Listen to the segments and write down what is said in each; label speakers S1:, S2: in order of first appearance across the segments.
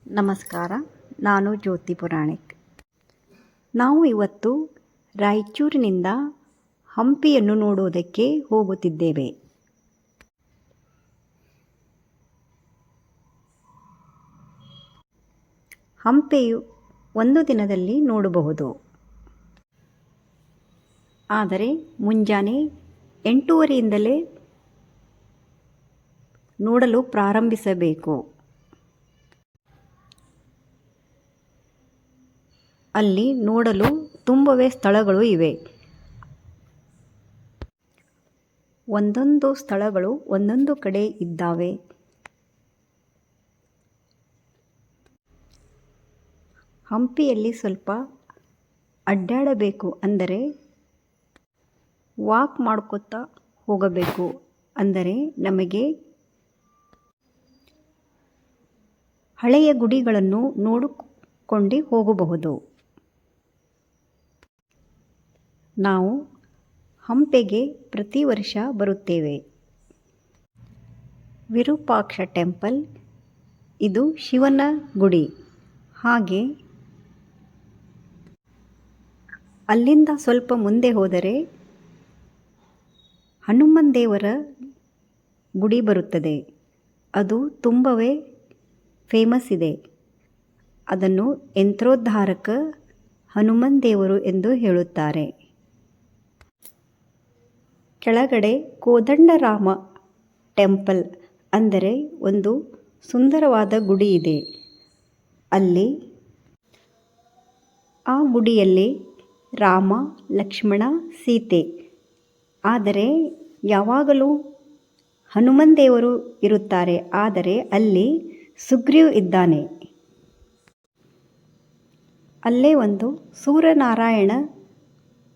S1: ನಮಸ್ಕಾರ, ನಾನು ಜ್ಯೋತಿ ಪುರಾಣಿಕ್. ನಾವು ಇವತ್ತು ರಾಯಚೂರಿನಿಂದ ಹಂಪಿಯನ್ನು ನೋಡುವುದಕ್ಕೆ ಹೋಗುತ್ತಿದ್ದೇವೆ. ಹಂಪಿಯು ಒಂದು ದಿನದಲ್ಲಿ ನೋಡಬಹುದು. ಆದರೆ ಮುಂಜಾನೆ 8:30ಯಿಂದಲೇ ನೋಡಲು ಪ್ರಾರಂಭಿಸಬೇಕು. ಅಲ್ಲಿ ನೋಡಲು ತುಂಬವೇ ಸ್ಥಳಗಳು ಇವೆ. ಒಂದೊಂದು ಸ್ಥಳಗಳು ಒಂದೊಂದು ಕಡೆ ಇದ್ದಾವೆ. ಹಂಪಿಯಲ್ಲಿ ಸ್ವಲ್ಪ ಅಡ್ಡಾಡಬೇಕು ಅಂದರೆ ವಾಕ್ ಮಾಡ್ಕೊತಾ ಹೋಗಬೇಕು. ಅಂದರೆ ನಮಗೆ ಹಳೆಯ ಗುಡಿಗಳನ್ನು ನೋಡಿಕೊಂಡು ಹೋಗಬಹುದು. ನಾವು ಹಂಪಿಗೆ ಪ್ರತಿ ವರ್ಷ ಬರುತ್ತೇವೆ. ವಿರೂಪಾಕ್ಷ ಟೆಂಪಲ್, ಇದು ಶಿವನ ಗುಡಿ. ಹಾಗೆ ಅಲ್ಲಿಂದ ಸ್ವಲ್ಪ ಮುಂದೆ ಹೋದರೆ ಹನುಮನ್ ದೇವರ ಗುಡಿ ಬರುತ್ತದೆ. ಅದು ತುಂಬವೇ ಫೇಮಸ್ ಇದೆ. ಅದನ್ನು ಯಂತ್ರೋದ್ಧಾರಕ ಹನುಮನ್ ದೇವರು ಎಂದು ಹೇಳುತ್ತಾರೆ. ಕೆಳಗಡೆ ಕೋದಂಡರಾಮ ಟೆಂಪಲ್ ಅಂದರೆ ಒಂದು ಸುಂದರವಾದ ಗುಡಿ ಇದೆ. ಅಲ್ಲಿ ಆ ಗುಡಿಯಲ್ಲಿ ರಾಮ, ಲಕ್ಷ್ಮಣ, ಸೀತೆ, ಆದರೆ ಯಾವಾಗಲೂ ಹನುಮನ್ ದೇವರು ಇರುತ್ತಾರೆ. ಆದರೆ ಅಲ್ಲಿ ಸುಗ್ರೀವ್ ಇದ್ದಾನೆ. ಅಲ್ಲೇ ಒಂದು ಸೂರ್ಯನಾರಾಯಣ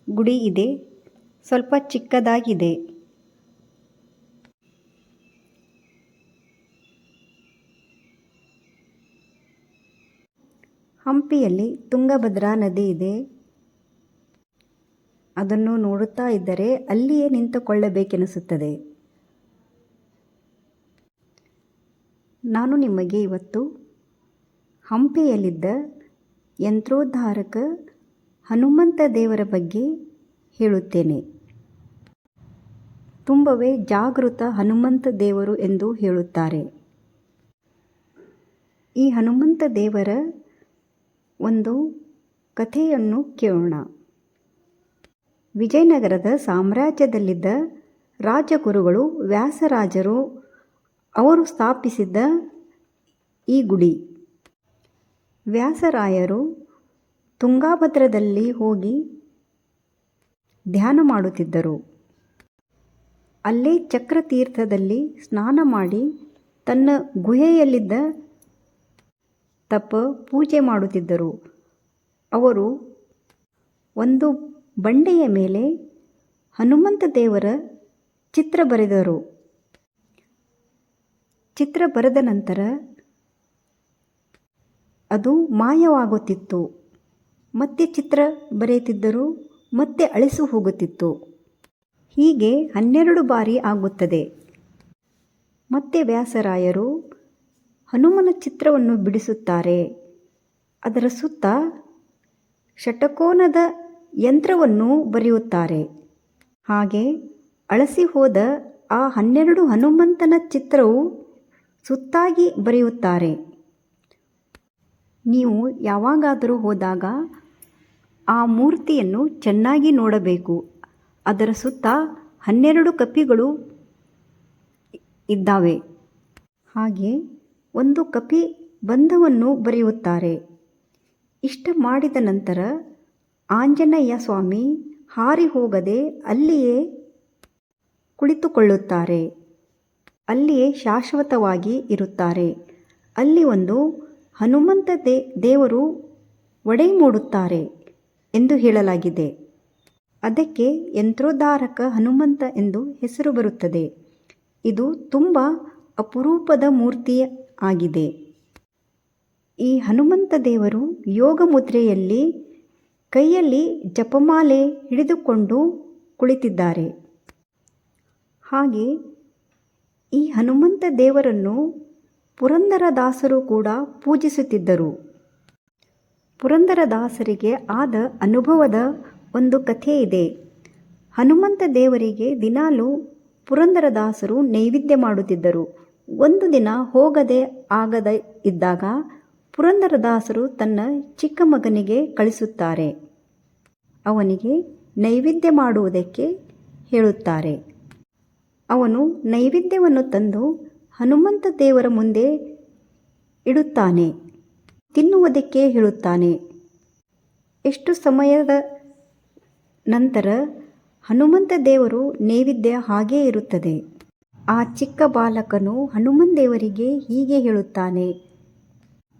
S1: ಗುಡಿ ಇದೆ, ಸ್ವಲ್ಪ ಚಿಕ್ಕದಾಗಿದೆ. ಹಂಪಿಯಲ್ಲಿ ತುಂಗಭದ್ರಾ ನದಿ ಇದೆ. ಅದನ್ನು ನೋಡುತ್ತಾ ಇದ್ದರೆ ಅಲ್ಲಿಯೇ ನಿಂತುಕೊಳ್ಳಬೇಕೆನಿಸುತ್ತದೆ. ನಾನು ನಿಮಗೆ ಇವತ್ತು ಹಂಪಿಯಲ್ಲಿದ್ದ ಯಂತ್ರೋದ್ಧಾರಕ ಹನುಮಂತ ದೇವರ ಬಗ್ಗೆ ಹೇಳುತ್ತೇನೆ. ತುಂಬವೇ ಜಾಗೃತ ಹನುಮಂತ ದೇವರು ಎಂದು ಹೇಳುತ್ತಾರೆ. ಈ ಹನುಮಂತ ದೇವರ ಒಂದು ಕಥೆಯನ್ನು ಕೇಳೋಣ. ವಿಜಯನಗರದ ಸಾಮ್ರಾಜ್ಯದಲ್ಲಿದ್ದ ರಾಜಗುರುಗಳು ವ್ಯಾಸರಾಜರು ಅವರು ಸ್ಥಾಪಿಸಿದ್ದ ಈ ಗುಡಿ. ವ್ಯಾಸರಾಯರು ತುಂಗಭದ್ರದಲ್ಲಿ ಹೋಗಿ ಧ್ಯಾನ ಮಾಡುತ್ತಿದ್ದರು. ಅಲ್ಲೇ ಚಕ್ರತೀರ್ಥದಲ್ಲಿ ಸ್ನಾನ ಮಾಡಿ ತನ್ನ ಗುಹೆಯಲ್ಲಿದ್ದ ಪೂಜೆ ಮಾಡುತ್ತಿದ್ದರು. ಅವರು ಒಂದು ಬಂಡೆಯ ಮೇಲೆ ಹನುಮಂತ ದೇವರ ಚಿತ್ರ ಬರೆದರು. ಚಿತ್ರ ಬರೆದ ನಂತರ ಅದು ಮಾಯವಾಗುತ್ತಿತ್ತು. ಮತ್ತೆ ಚಿತ್ರ ಬರೆಯುತ್ತಿದ್ದರು, ಮತ್ತೆ ಅಳಿಸಿ ಹೋಗುತ್ತಿತ್ತು. ಹೀಗೆ 12 ಬಾರಿ ಆಗುತ್ತದೆ. ಮತ್ತೆ ವ್ಯಾಸರಾಯರು ಹನುಮನ ಚಿತ್ರವನ್ನು ಬಿಡಿಸುತ್ತಾರೆ. ಅದರ ಸುತ್ತ ಷಟಕೋನದ ಯಂತ್ರವನ್ನು ಬರೆಯುತ್ತಾರೆ. ಹಾಗೆ ಅಳಿಸಿ ಹೋದ ಆ 12 ಹನುಮಂತನ ಚಿತ್ರವು ಸುತ್ತಾಗಿ ಬರೆಯುತ್ತಾರೆ. ನೀವು ಯಾವಾಗಾದರೂ ಹೋದಾಗ ಆ ಮೂರ್ತಿಯನ್ನು ಚೆನ್ನಾಗಿ ನೋಡಬೇಕು. ಅದರ ಸುತ್ತ 12 ಕಪಿಗಳು ಇದ್ದಾವೆ. ಹಾಗೆ ಒಂದು ಕಪಿ ಬಂಧವನ್ನು ಬರೆಯುತ್ತಾರೆ. ಇಷ್ಟ ಮಾಡಿದ ನಂತರ ಆಂಜನೇಯ ಸ್ವಾಮಿ ಹಾರಿ ಹೋಗದೆ ಅಲ್ಲಿಯೇ ಕುಳಿತುಕೊಳ್ಳುತ್ತಾರೆ. ಅಲ್ಲಿಯೇ ಶಾಶ್ವತವಾಗಿ ಇರುತ್ತಾರೆ. ಅಲ್ಲಿ ಒಂದು ಹನುಮಂತ ದೇವರು ಒಡೆ ಮೂಡುತ್ತಾರೆ ಎಂದು ಹೇಳಲಾಗಿದೆ. ಅದಕ್ಕೆ ಯಂತ್ರೋದ್ಧಾರಕ ಹನುಮಂತ ಎಂದು ಹೆಸರು ಬರುತ್ತದೆ. ಇದು ತುಂಬ ಅಪರೂಪದ ಮೂರ್ತಿ ಆಗಿದೆ. ಈ ಹನುಮಂತ ದೇವರು ಯೋಗ ಮುದ್ರೆಯಲ್ಲಿ ಕೈಯಲ್ಲಿ ಜಪಮಾಲೆ ಹಿಡಿದುಕೊಂಡು ಕುಳಿತಿದ್ದಾರೆ. ಹಾಗೆ ಈ ಹನುಮಂತ ದೇವರನ್ನು ಪುರಂದರದಾಸರು ಕೂಡ ಪೂಜಿಸುತ್ತಿದ್ದರು. ಪುರಂದರದಾಸರಿಗೆ ಆದ ಅನುಭವದ ಒಂದು ಕಥೆ ಇದೆ. ಹನುಮಂತ ದೇವರಿಗೆ ದಿನಾಲೂ ಪುರಂದರದಾಸರು ನೈವೇದ್ಯ ಮಾಡುತ್ತಿದ್ದರು. ಒಂದು ದಿನ ಆಗದೆ ಇದ್ದಾಗ ಪುರಂದರದಾಸರು ತನ್ನ ಚಿಕ್ಕ ಮಗನಿಗೆ ಕಳಿಸುತ್ತಾರೆ. ಅವನಿಗೆ ನೈವೇದ್ಯ ಮಾಡುವುದಕ್ಕೆ ಹೇಳುತ್ತಾರೆ. ಅವನು ನೈವೇದ್ಯವನ್ನು ತಂದು ಹನುಮಂತ ದೇವರ ಮುಂದೆ ಇಡುತ್ತಾನೆ. ತಿನ್ನುವುದಕ್ಕೆ ಹೇಳುತ್ತಾನೆ. ಎಷ್ಟು ಸಮಯದ ನಂತರ ಹನುಮಂತ ದೇವರು ನೈವೇದ್ಯ ಹಾಗೇ ಇರುತ್ತದೆ. ಆ ಚಿಕ್ಕ ಬಾಲಕನು ಹನುಮಂತ ದೇವರಿಗೆ ಹೀಗೆ ಹೇಳುತ್ತಾನೆ,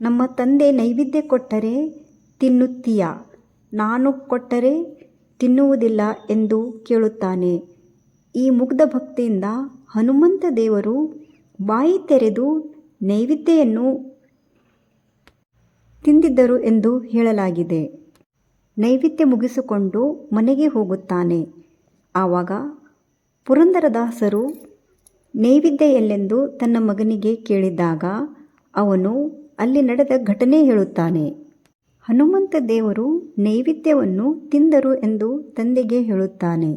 S1: ನಮ್ಮ ತಂದೆ ನೈವೇದ್ಯ ಕೊಟ್ಟರೆ ತಿನ್ನುತ್ತೀಯಾ, ನಾನು ಕೊಟ್ಟರೆ ತಿನ್ನುವುದಿಲ್ಲ ಎಂದು ಕೇಳುತ್ತಾನೆ. ಈ ಮುಗ್ಧ ಭಕ್ತಿಯಿಂದ ಹನುಮಂತ ದೇವರು ಬಾಯಿ ತೆರೆದು ನೈವೇದ್ಯವನ್ನು ತಿಂದಿದ್ದರು ಎಂದು ಹೇಳಲಾಗಿದೆ. ನೈವೇದ್ಯ ಮುಗಿಸಿಕೊಂಡು ಮನೆಗೆ ಹೋಗುತ್ತಾನೆ. ಆವಾಗ ಪುರಂದರದಾಸರು ನೈವೇದ್ಯ ಎಲ್ಲೆಂದು ತನ್ನ ಮಗನಿಗೆ ಕೇಳಿದಾಗ ಅವನು ಅಲ್ಲಿ ನಡೆದ ಘಟನೆ ಹೇಳುತ್ತಾನೆ. ಹನುಮಂತ ದೇವರು ನೈವೇದ್ಯವನ್ನು ತಿಂದರು ಎಂದು ತಂದೆಗೆ ಹೇಳುತ್ತಾನೆ.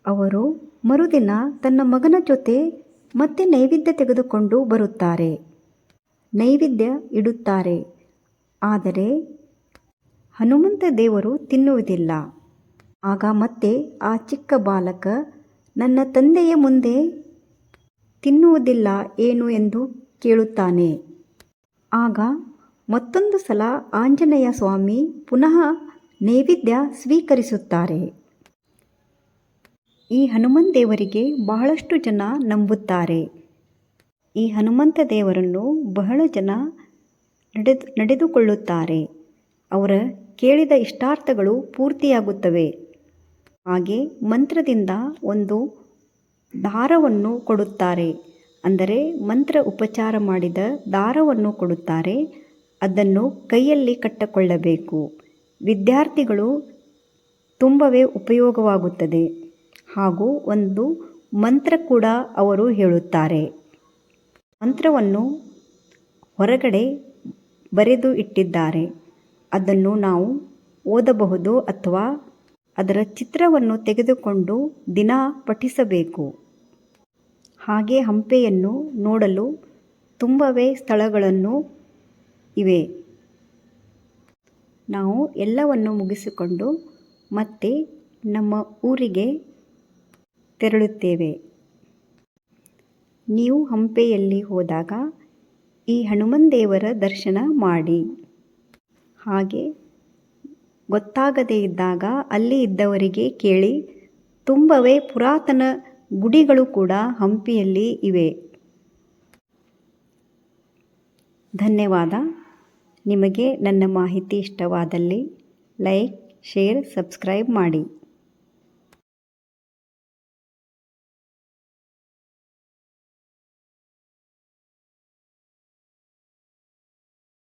S1: ಅವರು ಮರುದಿನ ತನ್ನ ಮಗನ ಜೊತೆ ಮತ್ತೆ ನೈವೇದ್ಯ ತೆಗೆದುಕೊಂಡು ಬರುತ್ತಾರೆ. ನೈವೇದ್ಯ ಇಡುತ್ತಾರೆ. ಆದರೆ ಹನುಮಂತ ದೇವರು ತಿನ್ನುವುದಿಲ್ಲ. ಆಗ ಮತ್ತೆ ಆ ಚಿಕ್ಕ ಬಾಲಕ ನನ್ನ ತಂದೆಯ ಮುಂದೆ ತಿನ್ನುವುದಿಲ್ಲ ಏನು ಎಂದು ಕೇಳುತ್ತಾನೆ. ಆಗ ಮತ್ತೊಂದು ಸಲ ಆಂಜನೇಯ ಸ್ವಾಮಿ ಪುನಃ ನೈವೇದ್ಯ ಸ್ವೀಕರಿಸುತ್ತಾರೆ. ಈ ಹನುಮಂತ ದೇವರಿಗೆ ಬಹಳಷ್ಟು ಜನ ನಂಬುತ್ತಾರೆ. ಈ ಹನುಮಂತ ದೇವರನ್ನು ಬಹಳ ಜನ ನಡೆದುಕೊಳ್ಳುತ್ತಾರೆ. ಅವರ ಕೇಳಿದ ಇಷ್ಟಾರ್ಥಗಳು ಪೂರ್ತಿಯಾಗುತ್ತವೆ. ಹಾಗೆ ಮಂತ್ರದಿಂದ ಒಂದು ದಾರವನ್ನು ಕೊಡುತ್ತಾರೆ. ಅಂದರೆ ಮಂತ್ರ ಉಪಚಾರ ಮಾಡಿದ ದಾರವನ್ನು ಕೊಡುತ್ತಾರೆ. ಅದನ್ನು ಕೈಯಲ್ಲಿ ಕಟ್ಟಿಕೊಳ್ಳಬೇಕು. ವಿದ್ಯಾರ್ಥಿಗಳು ತುಂಬವೇ ಉಪಯೋಗವಾಗುತ್ತದೆ. ಹಾಗೂ ಒಂದು ಮಂತ್ರ ಕೂಡ ಅವರು ಹೇಳುತ್ತಾರೆ. ಮಂತ್ರವನ್ನು ಹೊರಗಡೆ ಬರೆದು ಇಟ್ಟಿದ್ದಾರೆ. ಅದನ್ನು ನಾವು ಓದಬಹುದು ಅಥವಾ ಅದರ ಚಿತ್ರವನ್ನು ತೆಗೆದುಕೊಂಡು ದಿನ ಪಠಿಸಬೇಕು. ಹಾಗೆ ಹಂಪೆಯನ್ನು ನೋಡಲು ತುಂಬವೇ ಸ್ಥಳಗಳನ್ನು ಇವೆ. ನಾವು ಎಲ್ಲವನ್ನು ಮುಗಿಸಿಕೊಂಡು ಮತ್ತೆ ನಮ್ಮ ಊರಿಗೆ ತೆರಳುತ್ತೇವೆ. ನೀವು ಹಂಪೆಯಲ್ಲಿ ಹೋದಾಗ ಈ ಹನುಮಂತ ದೇವರ ದರ್ಶನ ಮಾಡಿ. ಹಾಗೆ ಗೊತ್ತಾಗದೇ ಇದ್ದಾಗ ಅಲ್ಲಿ ಇದ್ದವರಿಗೆ ಕೇಳಿ. ತುಂಬವೇ ಪುರಾತನ ಗುಡಿಗಳು ಕೂಡ ಹಂಪಿಯಲ್ಲಿ ಇವೆ. ಧನ್ಯವಾದ. ನಿಮಗೆ ನನ್ನ ಮಾಹಿತಿ ಇಷ್ಟವಾದಲ್ಲಿ ಲೈಕ್, ಶೇರ್, ಸಬ್ಸ್ಕ್ರೈಬ್ ಮಾಡಿ.